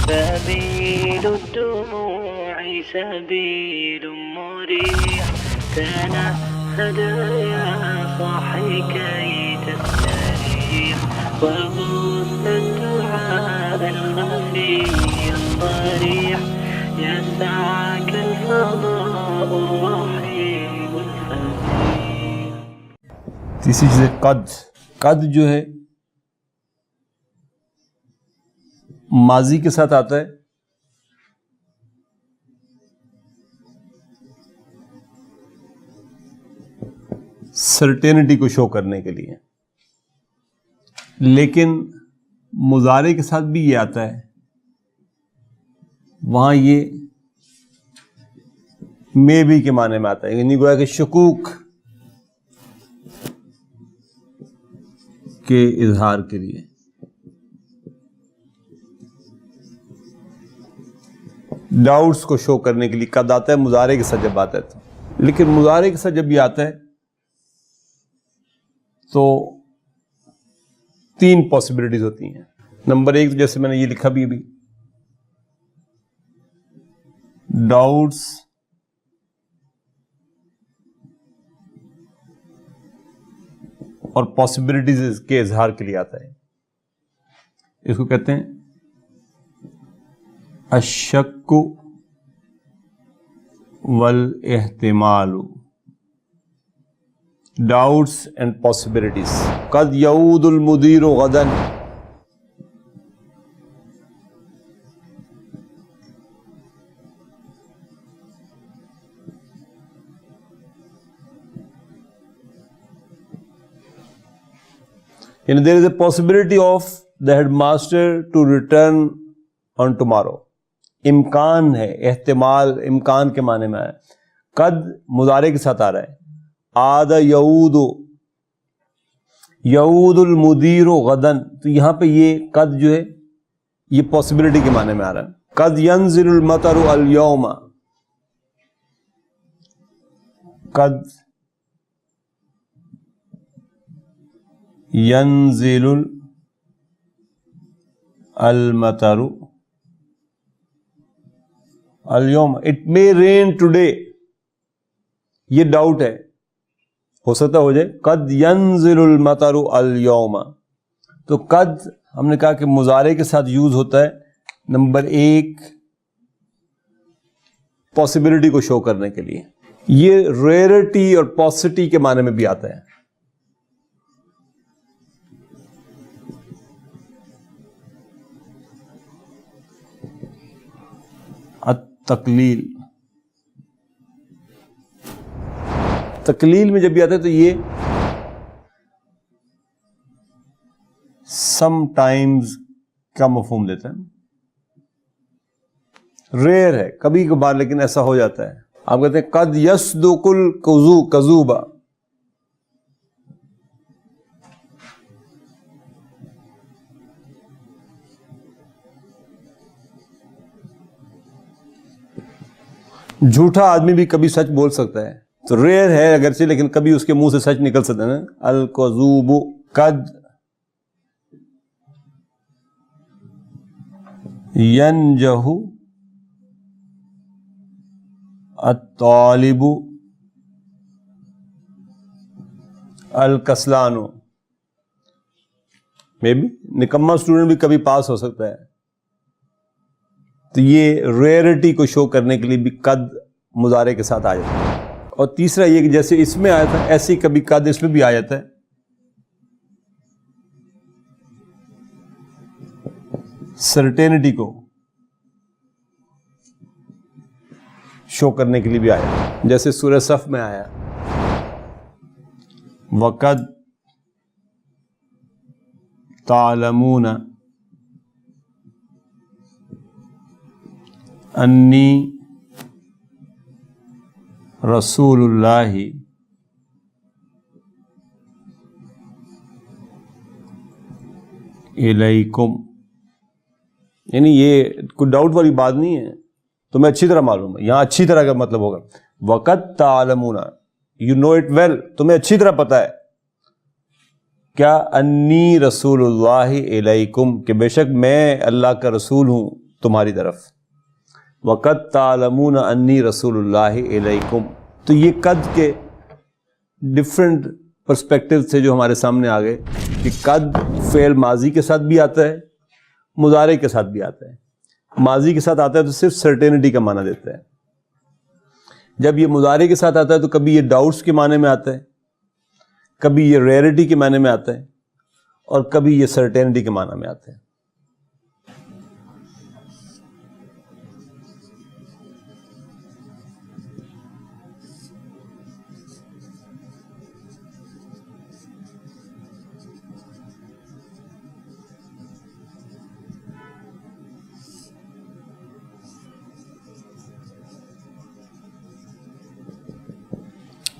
سبيل الدموع سبيل مريح تنهد يا صاحي كي تستريح وغص الدعاء الخفي الصريح يسعك الفضاء الرحيم الفسيح. تیسری چیز ہے قد جو ہے ماضی کے ساتھ آتا ہے، سرٹینٹی کو شو کرنے کے لیے، لیکن مضارع کے ساتھ بھی یہ آتا ہے، وہاں یہ میں بھی کے معنی میں آتا ہے، یعنی گویا کہ شکوک کے اظہار کے لیے. ڈاؤٹس کو شو کرنے کے لیے قد آتا ہے مضارع کے ساتھ جب آتا ہے تو. لیکن مضارع کے ساتھ جب یہ آتا ہے تو 3 پاسبلٹیز ہوتی ہیں. نمبر 1 جیسے میں نے یہ لکھا بھی ابھی، ڈاؤٹس اور پاسبلٹیز کے اظہار کے لیے آتا ہے. اس کو کہتے ہیں الشک والاحتمال، ڈاؤٹس اینڈ پاسبلٹیز. قد یعود المدیر غدا، یعنی there is a possibility of the headmaster to return on tomorrow. امکان ہے، احتمال امکان کے معنی میں ہے. قد مضارع کے ساتھ آ رہا ہے. عاد یعود المدیر غدن، تو یہاں پہ یہ قد جو ہے یہ پاسبلٹی کے معنی میں آ رہا ہے. قد ینزل المطر اليوم، قد ینزل المطر اليوم، اٹ may rain today، یہ ڈاؤٹ ہے، ہو سکتا ہو جائے. قد ینزل المطر اليوم، تو قد ہم نے کہا کہ مضارع کے ساتھ یوز ہوتا ہے نمبر 1 پاسبلٹی کو شو کرنے کے لیے. یہ ریئرٹی اور پاسٹی کے معنی میں بھی آتا ہے. تقلیل میں جب بھی آتا ہے تو یہ سم ٹائمز کا مفہوم دیتا ہے. ریئر ہے کبھی کبھار، لیکن ایسا ہو جاتا ہے. آپ کہتے ہیں قد یصدق الکذوب، جھوٹا آدمی بھی کبھی سچ بول سکتا ہے. تو ریئر ہے اگرچہ، لیکن کبھی اس کے منہ سے سچ نکل سکتا ہے نا. الکذوب. قد ینجح الطالب الکسلان، میں بھی نکما اسٹوڈنٹ بھی کبھی پاس ہو سکتا ہے. تو یہ ریئرٹی کو شو کرنے کے لیے بھی قد مضارع کے ساتھ آ جاتا ہے. اور تیسرا یہ کہ جیسے اس میں آیا تھا ایسے ہی کبھی قد اس میں بھی آ جاتا ہے. سرٹینٹی کو شو کرنے کے لیے بھی آیا، جیسے سورہ صف میں آیا وَقَدْ تَعْلَمُونَ انی رسول اللہ الیکم، یعنی یہ کوئی ڈاؤٹ والی بات نہیں ہے، تمہیں اچھی طرح معلوم ہے. یہاں اچھی طرح کا مطلب ہوگا وقت تعلمون، یو نو اٹ ویل، تمہیں اچھی طرح پتا ہے کیا انی رسول اللہ الیکم، کہ بے شک میں اللہ کا رسول ہوں تمہاری طرف. وَقَدْ تَعْلَمُونَ أَنِّي رَسُولُ اللَّهِ إِلَيْكُمْ. تو یہ قد کے ڈفرینٹ پرسپیکٹیو سے جو ہمارے سامنے آ گئے کہ قد فعل ماضی کے ساتھ بھی آتا ہے, مضارع کے ساتھ بھی آتا ہے. ماضی کے ساتھ آتا ہے تو صرف سرٹینٹی کا معنی دیتا ہے. جب یہ مضارع کے ساتھ آتا ہے تو کبھی یہ ڈاؤٹس کے معنی میں آتا ہے, کبھی یہ ریئرٹی کے معنی میں آتا ہے, اور کبھی یہ سرٹینٹی کے معنی میں آتا ہے.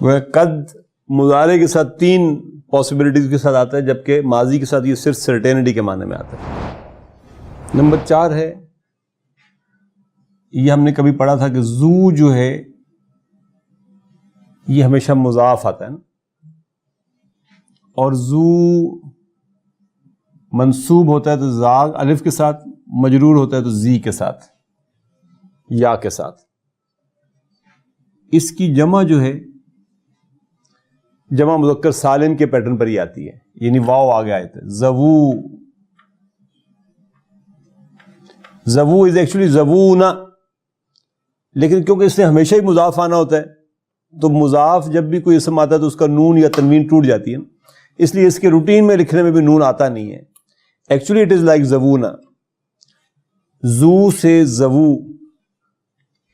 وہ قد مضارع کے ساتھ 3 پاسبلٹیز کے ساتھ آتا ہے, جبکہ ماضی کے ساتھ یہ صرف سرٹینٹی کے معنی میں آتا ہے. نمبر 4 ہے, یہ ہم نے کبھی پڑھا تھا کہ زو جو ہے یہ ہمیشہ مضاف آتا ہے نا, اور زو منصوب ہوتا ہے تو زاغ الف کے ساتھ, مجرور ہوتا ہے تو زی کے ساتھ, یا کے ساتھ. اس کی جمع جو ہے جمع مذکر سالم کے پیٹرن پر ہی آتی ہے, یعنی واو آگے آئے تھے. زوو, زوو از ایکچولی زوونا, لیکن کیونکہ اس نے ہمیشہ ہی مضاف آنا ہوتا ہے تو مضاف جب بھی کوئی اسم آتا ہے تو اس کا نون یا تنوین ٹوٹ جاتی ہے, اس لیے اس کے روٹین میں لکھنے میں بھی نون آتا نہیں ہے. ایکچولی اٹ از لائک زوونا. زو سے زوو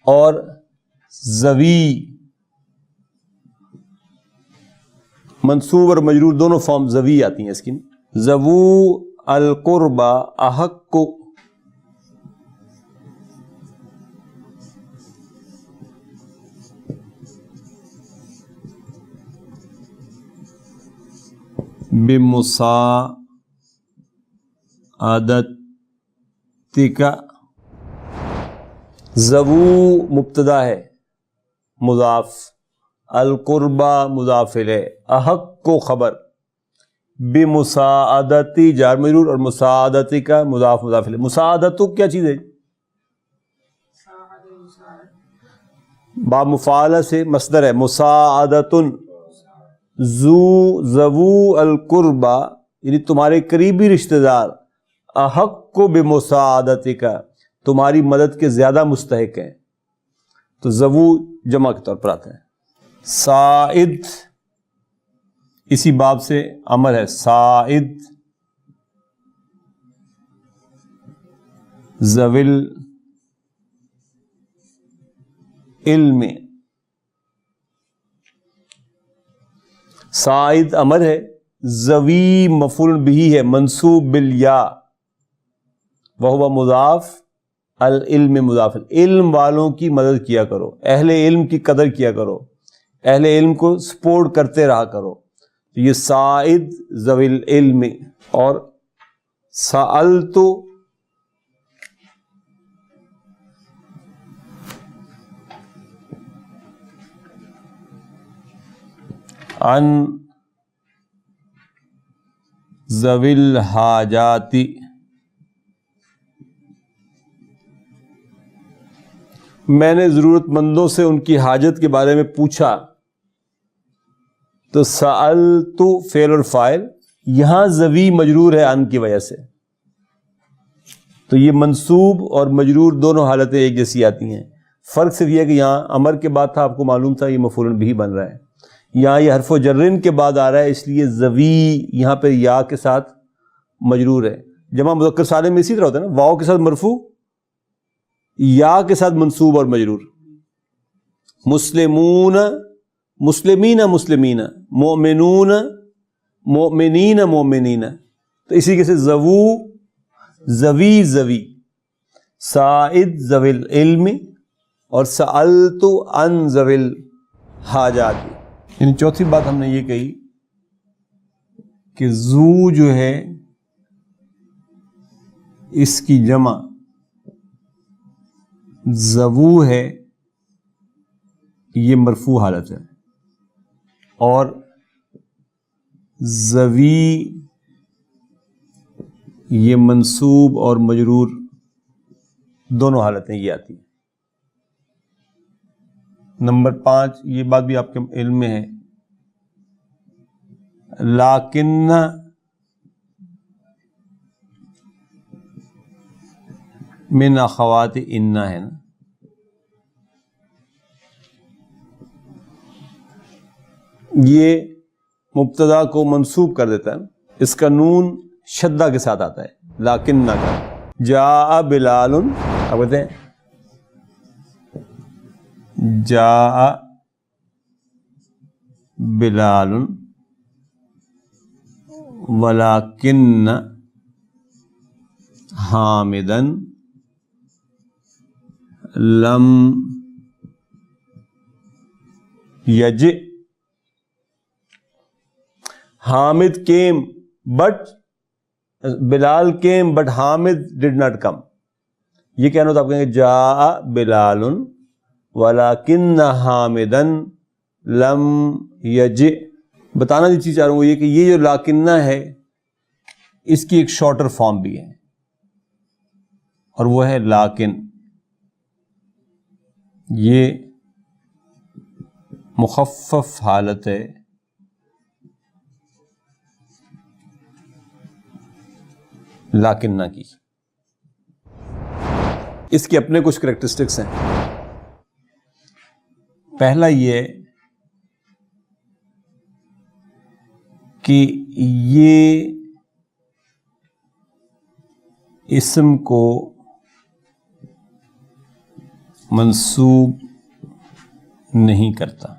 اور زوی, منصوب اور مجرور دونوں فارم زوی آتی ہیں اس کی. زوو القربہ احق, بمساعدتک, زوو مبتدا ہے مضاف, القربہ مضاف الیہ, احق کو خبر, بمساعدتی جار مجرور, اور مساعدتی کا مضاف مضاف الیہ. مساعدتو کیا چیز ہے؟ باب مفعلہ سے مصدر ہے مساعدتن. زوو القربہ یعنی تمہارے قریبی رشتہ دار, احق کو بمساعدتی کا تمہاری مدد کے زیادہ مستحق ہیں, تو زوو جمع کے طور پر آتا ہے. سائد اسی باب سے امر ہے, سائد ذویل علم, سائد امر ہے, ذوی مفعول بھی ہے منصوب بالیا, وہو مضاف, العلم مضاف. علم والوں کی مدد کیا کرو, اہل علم کی قدر کیا کرو, اہل علم کو سپورٹ کرتے رہا کرو. یہ سائد ذوی العلم. اور سألت عن ذوی الحاجات, میں نے ضرورت مندوں سے ان کی حاجت کے بارے میں پوچھا. تو سألت فعل اور فاعل, یہاں ذوی مجرور ہے ان کی وجہ سے, تو یہ منصوب اور مجرور دونوں حالتیں ایک جیسی آتی ہیں. فرق صرف یہ کہ یہاں امر کے بعد تھا, آپ کو معلوم تھا یہ مفعول بھی بن رہا ہے, یہاں یہ حرف و جرن کے بعد آ رہا ہے, اس لیے ذوی یہاں پہ یا کے ساتھ مجرور ہے. جمع مذکر سالم میں اسی طرح ہوتا ہے نا, واو کے ساتھ مرفوع, یا کے ساتھ منصوب اور مجرور. مسلمون مسلمین مسلمین, مؤمنون مؤمنین مؤمنین, تو اسی کے سے زوو ذوی ذوی, سائد ذوی العلم, اور سألت عن ذوی الحاجات. یعنی چوتھی بات ہم نے یہ کہی کہ زو جو ہے اس کی جمع زوو ہے, یہ مرفوع حالت ہے, اور ذوی یہ منصوب اور مجرور دونوں حالتیں یہ آتی ہیں. نمبر 5 یہ بات بھی آپ کے علم میں ہے, لیکن من اخوات ان ہے نا, یہ مبتدا کو منصوب کر دیتا ہے, اس کا نون شدہ کے ساتھ آتا ہے, لیکن نہ کا. جاء بلال, آپ کہتے ہیں جاء بلال ولکن حامدا لم یجئ. Hamid came but Bilal came but Hamid did not come. یہ کہنا ہوتا آپ کہیں گے جاء بلال ولکن حامدا لم یجئ. بتانا جو چیز چاہ رہا ہوں وہ یہ کہ یہ جو لاکنہ ہے اس کی ایک شارٹر فارم بھی ہے, اور وہ ہے لاکن. یہ مخفف حالت ہے لاکنہ کی. اس کے اپنے کچھ کریکٹرسٹکس ہیں. پہلا یہ کہ یہ اسم کو منسوب نہیں کرتا.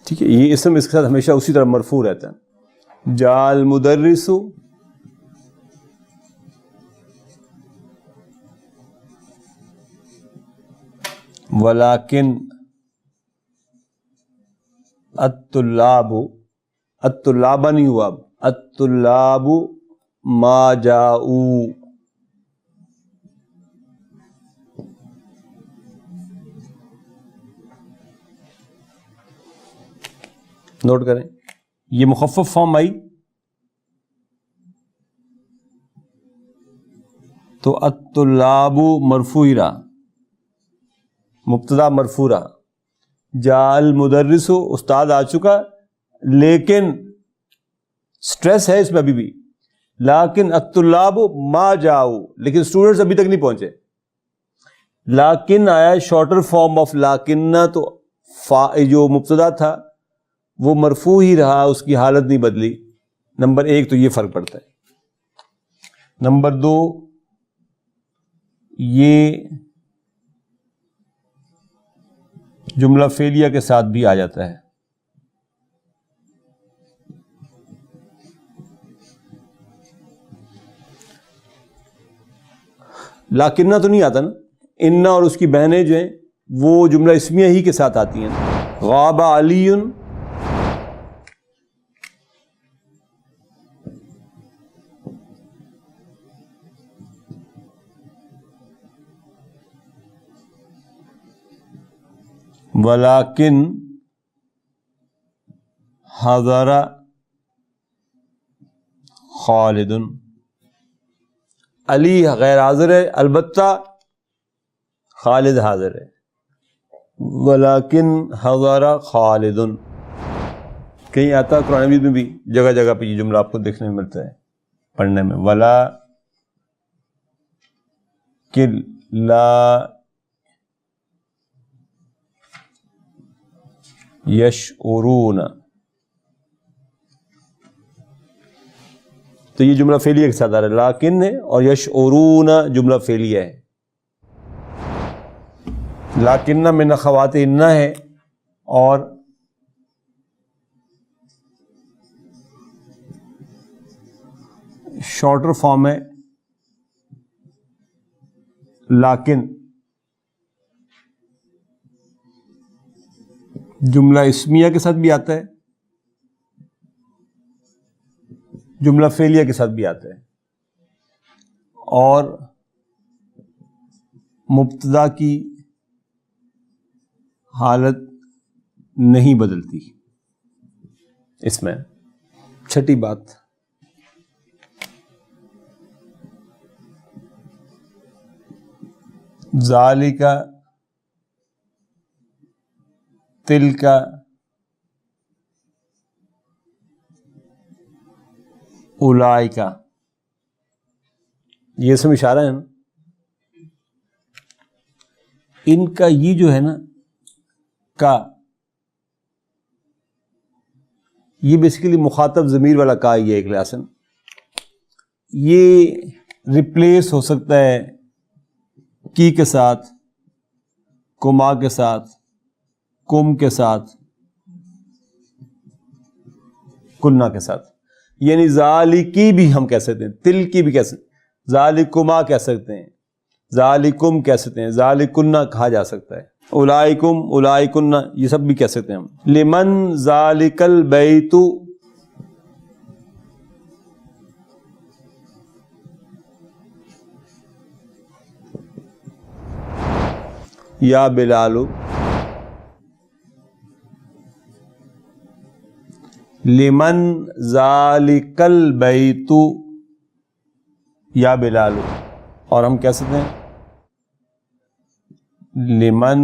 ٹھیک ہے, یہ اسم اس کے ساتھ ہمیشہ اسی طرح مرفوع رہتا ہے. جاء المدرس ولیکن الطلاب, الطلاب نہیں ہوا, الطلاب ما جاؤوا. نوٹ کریں, یہ مخفف فارم آئی تو الطلاب مرفوع ہی رہا, مبتدا مرفوع رہا. جاء المدرس, استاد آ چکا, لیکن سٹریس ہے اس میں ابھی بھی, لیکن الطلاب ما جاؤ, لیکن اسٹوڈنٹس ابھی تک نہیں پہنچے. لیکن آیا شارٹر فارم آف لیکنہ, تو جو مبتدا تھا وہ مرفوع ہی رہا, اس کی حالت نہیں بدلی. نمبر 1 تو یہ فرق پڑتا ہے. نمبر 2 یہ جملہ فعلیہ کے ساتھ بھی آ جاتا ہے. لاکنہ تو نہیں آتا نا, انہ اور اس کی بہنیں جو ہیں وہ جملہ اسمیہ ہی کے ساتھ آتی ہیں. غاب علی ولیکن حضر خالد. علی غیر حاضر ہے, البتہ خالد حاضر ہے. ولیکن حضر خالد کہیں آتا قرآن مجید میں بھی جگہ جگہ پہ یہ جملہ آپ کو دیکھنے میں ملتا ہے پڑھنے میں. ولیکن لا یشعرون, تو یہ جملہ فعلیہ کے ساتھ آ رہا ہے. لیکن ہے اور یشعرون جملہ فعلیہ ہے. لیکن من اخوات ان ہے, اور شارٹر فارم ہے لیکن. جملہ اسمیہ کے ساتھ بھی آتا ہے, جملہ فعلیہ کے ساتھ بھی آتا ہے, اور مبتدا کی حالت نہیں بدلتی اس میں. چھٹی بات, ذالک تلک اولئک، یہ سب اشارہ ہے نا. ان کا یہ جو ہے نا کا، یہ بیسیکلی مخاطب ضمیر والا کا یہ ایک لحاظ، یہ ریپلیس ہو سکتا ہے کی کے ساتھ، کما کے ساتھ، کم کے ساتھ، کننا کے ساتھ. یعنی ذالکی بھی ہم کہہ سکتے ہیں، تل کی بھی کہہ سکتے ہیں، ذالکما کہہ سکتے ہیں، ذالکم کہہ سکتے ہیں، ذالکنہ کہا جا سکتا ہے، اولائکم، اولائکنہ یہ سب بھی کہہ سکتے ہیں ہم. لمن ذالک البیت، یا بلال، لمن ذالک البیت یا بلال. اور ہم کہہ سکتے ہیں لمن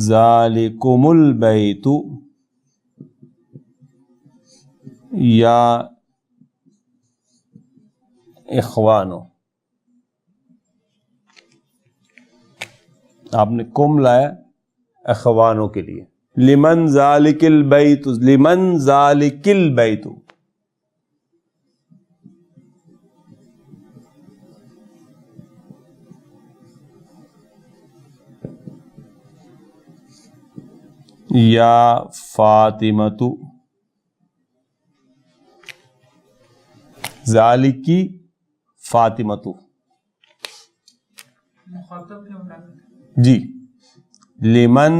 ذالکم البیت یا اخوانو. آپ نے کم لایا اخوانوں کے لیے. لمن ذالک البیت، لمن ذالک البیت. یا فاطمۃ، ذالکی فاطمۃ. جی، لمن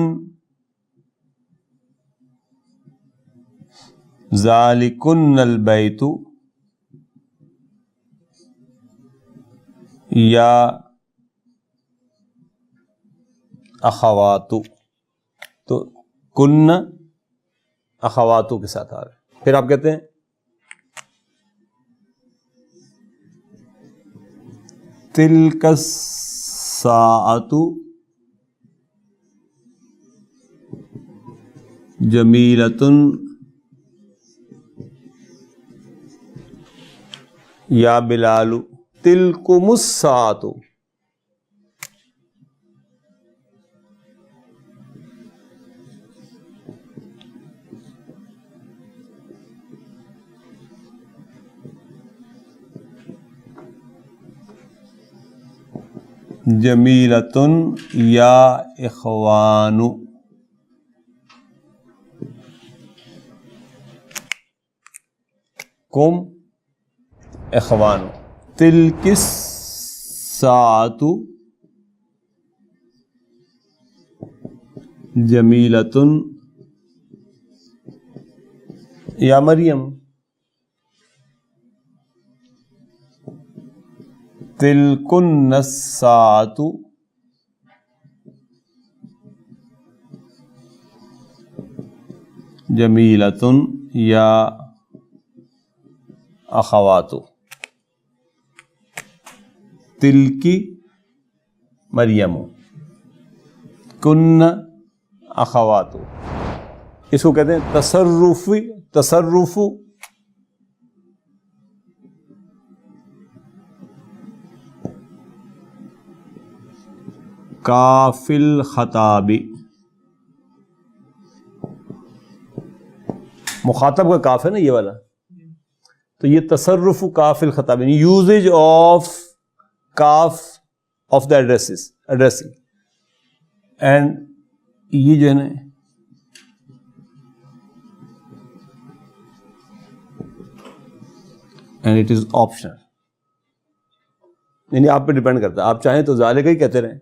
ذالکن البیت یا اخوات. تو کن اخواتوں کے ساتھ آ رہے ہیں. پھر آپ کہتے ہیں تلک الساعۃ جمیلۃ یا بلال، تلکم الساعۃ. جمیلۃ یا اخوان، کم اخوان. تلک الساعۃ جمیلۃ یا مریم، تلکن الساعۃ جمیلۃ یا اخوات. تلکی مریم، کن اخوات. اس کو کہتے ہیں تصرف کافل خطاب. مخاطب کا کاف ہے نا یہ والا، تو یہ تصرف کافل خطاب، یعنی یوزیج آف کاف آف دا ایڈریسنگ. اینڈ یہ جو ہے نا اینڈ اٹ از آپشنل، یعنی آپ پہ ڈیپینڈ کرتا ہے. آپ چاہیں تو ذالک ہی کہتے رہیں،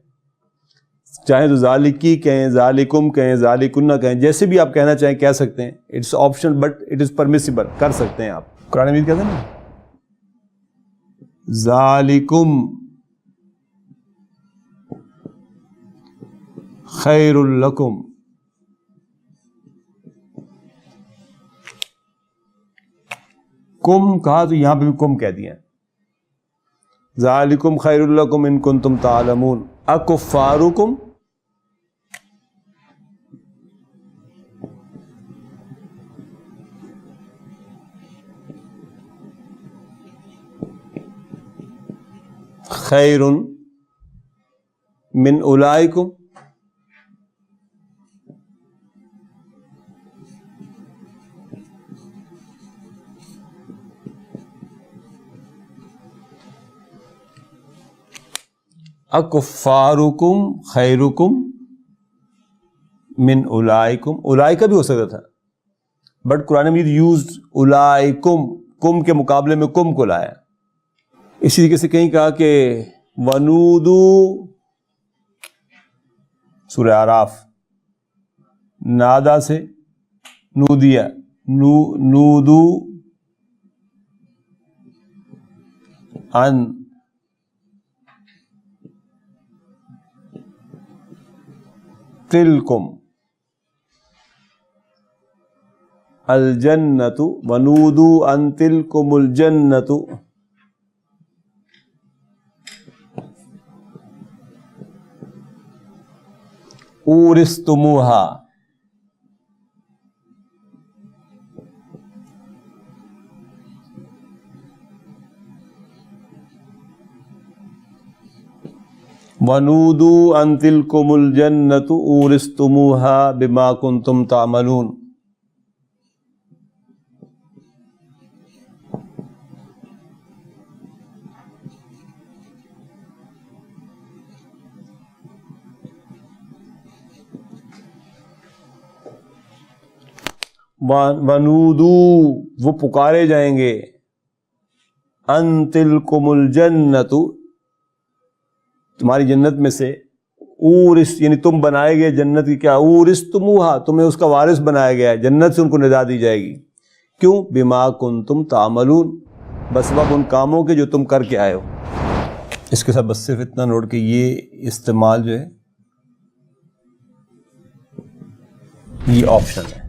چاہیں تو ذالکی کہیں، ذالکم کہیں، ذالکنہ کہیں، جیسے بھی آپ کہنا چاہیں کہہ سکتے ہیں. It's optional but it is permissible, کر سکتے ہیں آپ. قرآن مجید کہتے ہیں نا ذالکم خیر لکم. کم کہا تو یہاں پہ بھی کم کہہ دیا. ذالکم خیر لکم ان کنتم تعلمون اکفارکم خیر من اولئکم اکفارکم خیرکم من اولئکم. اولئکا بھی ہو سکتا تھا بٹ قرآن مجید یوزڈ اولئکم، کم کے مقابلے میں کم کو لایا. اسی طریقے سے کہیں کہا کہ ونودو، سورہ اعراف، نادا سے نودیا، نودو ان تلکم الجنت، ونودو ان تلکم الجنت اورثتموہا. وَنُودُوا أَن تِلْكُمُ الْجَنَّةُ أُورِثْتُمُوهَا بِمَا كُنْتُمْ تَعْمَلُونَ. وَنُودُوا، وہ پکارے جائیں گے، أَن تِلْكُمُ الْجَنَّةُ، تمہاری جنت میں سے، اورث یعنی تم بنائے گئے جنت کی، کیا اورثتموہا، تمہیں اس کا وارث بنایا گیا ہے، جنت سے ان کو ندا دی جائے گی. کیوں؟ بما کنتم تعملون، بسبب ان کاموں کے جو تم کر کے آئے ہو. اس کے ساتھ بس صرف اتنا نوٹ کہ یہ استعمال جو ہے یہ آپشن ہے.